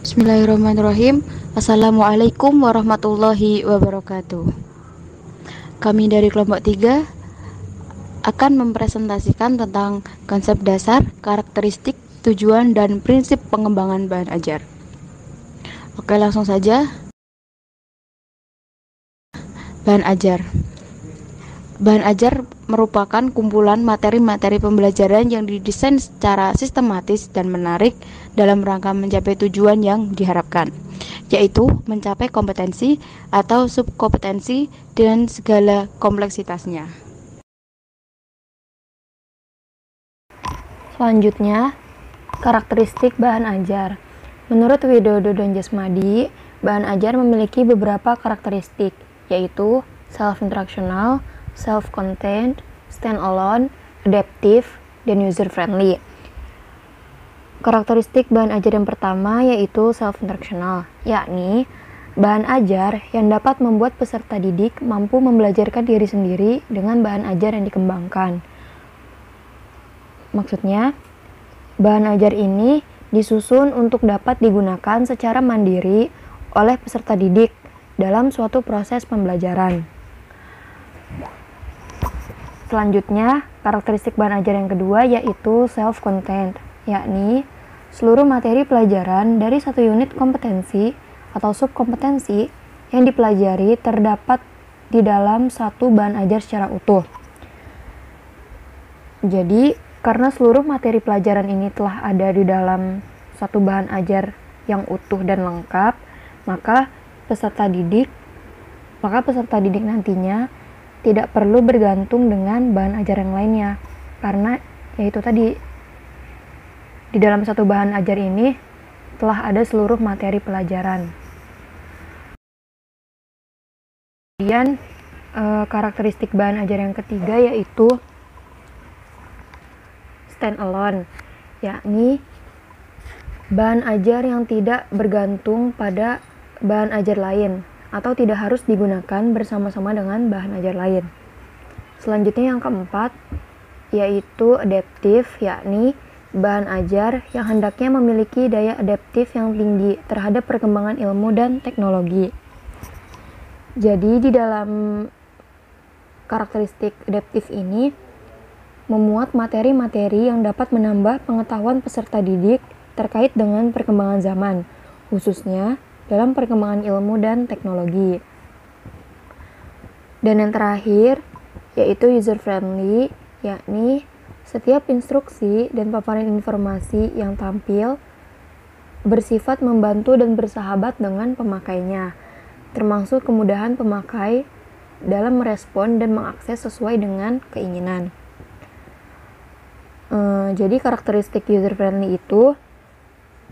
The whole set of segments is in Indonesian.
Bismillahirrahmanirrahim. Assalamualaikum warahmatullahi wabarakatuh. Kami dari kelompok 3 akan mempresentasikan tentang konsep dasar, karakteristik, tujuan, dan prinsip pengembangan bahan ajar. Oke, langsung saja. Bahan ajar. Bahan ajar merupakan kumpulan materi-materi pembelajaran yang didesain secara sistematis dan menarik dalam rangka mencapai tujuan yang diharapkan, yaitu mencapai kompetensi atau subkompetensi dengan segala kompleksitasnya. Selanjutnya, karakteristik bahan ajar. Menurut Widodo dan Jasmadi, bahan ajar memiliki beberapa karakteristik, yaitu self-instructional, self-contained, stand-alone, adaptive, dan user-friendly. Karakteristik bahan ajar yang pertama yaitu self-instructional, yakni bahan ajar yang dapat membuat peserta didik mampu membelajarkan diri sendiri dengan bahan ajar yang dikembangkan. Maksudnya, bahan ajar ini disusun untuk dapat digunakan secara mandiri oleh peserta didik dalam suatu proses pembelajaran. Selanjutnya, karakteristik bahan ajar yang kedua yaitu self-contained, yakni seluruh materi pelajaran dari satu unit kompetensi atau subkompetensi yang dipelajari terdapat di dalam satu bahan ajar secara utuh. Jadi, karena seluruh materi pelajaran ini telah ada di dalam satu bahan ajar yang utuh dan lengkap, maka peserta didik nantinya tidak perlu bergantung dengan bahan ajar yang lainnya, karena yaitu tadi di dalam satu bahan ajar ini telah ada seluruh materi pelajaran. Kemudian karakteristik bahan ajar yang ketiga yaitu stand alone, yakni bahan ajar yang tidak bergantung pada bahan ajar lain atau tidak harus digunakan bersama-sama dengan bahan ajar lain. Selanjutnya yang keempat yaitu adaptive, yakni bahan ajar yang hendaknya memiliki daya adaptif yang tinggi terhadap perkembangan ilmu dan teknologi. Jadi di dalam karakteristik adaptif ini memuat materi-materi yang dapat menambah pengetahuan peserta didik terkait dengan perkembangan zaman, khususnya dalam perkembangan ilmu dan teknologi. Dan yang terakhir yaitu user friendly, yakni setiap instruksi dan paparan informasi yang tampil bersifat membantu dan bersahabat dengan pemakainya, termasuk kemudahan pemakai dalam merespon dan mengakses sesuai dengan keinginan. Jadi karakteristik user friendly itu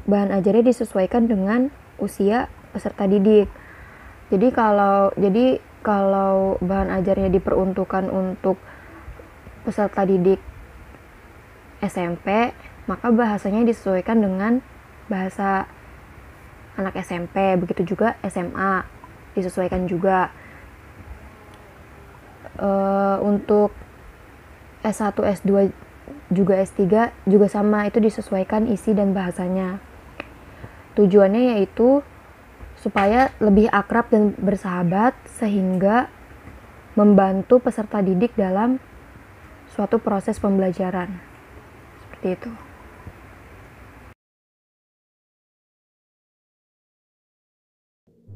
bahan ajarnya disesuaikan dengan usia peserta didik. Jadi kalau bahan ajarnya diperuntukkan untuk peserta didik SMP, maka bahasanya disesuaikan dengan bahasa anak SMP. Begitu juga SMA disesuaikan juga. Untuk S1, S2 juga S3 juga sama, itu disesuaikan isi dan bahasanya. Tujuannya yaitu supaya lebih akrab dan bersahabat sehingga membantu peserta didik dalam suatu proses pembelajaran. Seperti itu.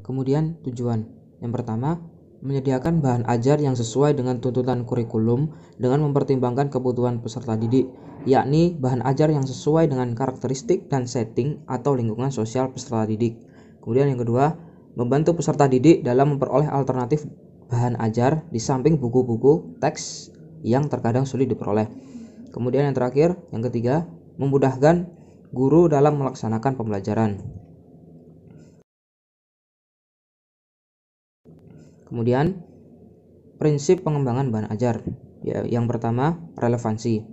Kemudian tujuan. Yang pertama, menyediakan bahan ajar yang sesuai dengan tuntutan kurikulum dengan mempertimbangkan kebutuhan peserta didik, yakni bahan ajar yang sesuai dengan karakteristik dan setting atau lingkungan sosial peserta didik. Kemudian yang kedua, membantu peserta didik dalam memperoleh alternatif bahan ajar di samping buku-buku teks yang terkadang sulit diperoleh. Kemudian yang terakhir, yang ketiga, memudahkan guru dalam melaksanakan pembelajaran. Kemudian prinsip pengembangan bahan ajar. Yang pertama, relevansi.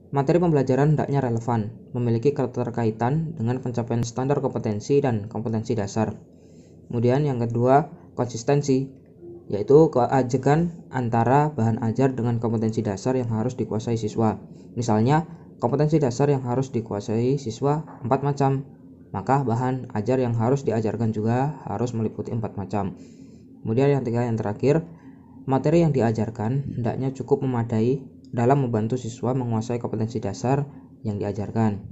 Materi pembelajaran hendaknya relevan, memiliki keterkaitan dengan pencapaian standar kompetensi dan kompetensi dasar. Kemudian yang kedua, konsistensi, yaitu keajekan antara bahan ajar dengan kompetensi dasar yang harus dikuasai siswa. Misalnya, kompetensi dasar yang harus dikuasai siswa 4 macam, maka bahan ajar yang harus diajarkan juga harus meliputi 4 macam. Kemudian yang terakhir, materi yang diajarkan hendaknya cukup memadai dalam membantu siswa menguasai kompetensi dasar yang diajarkan.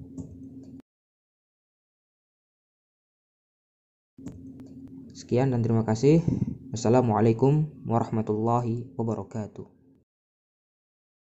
Sekian dan terima kasih. Wassalamualaikum warahmatullahi wabarakatuh.